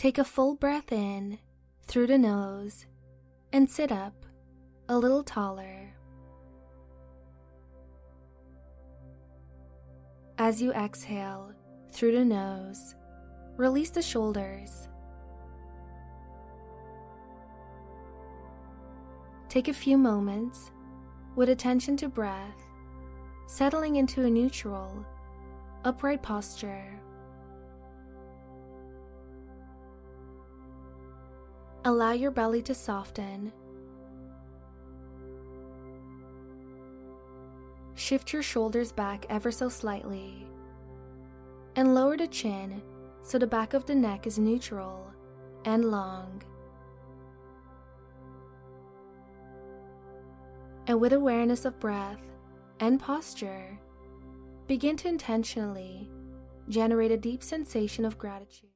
Take a full breath in through the nose and sit up a little taller. As you exhale through the nose, release the shoulders. Take a few moments with attention to breath, settling into a neutral, upright posture. Allow your belly to soften. Shift your shoulders back ever so slightly and lower the chin so the back of the neck is neutral and long. And with awareness of breath and posture, begin to intentionally generate a deep sensation of gratitude.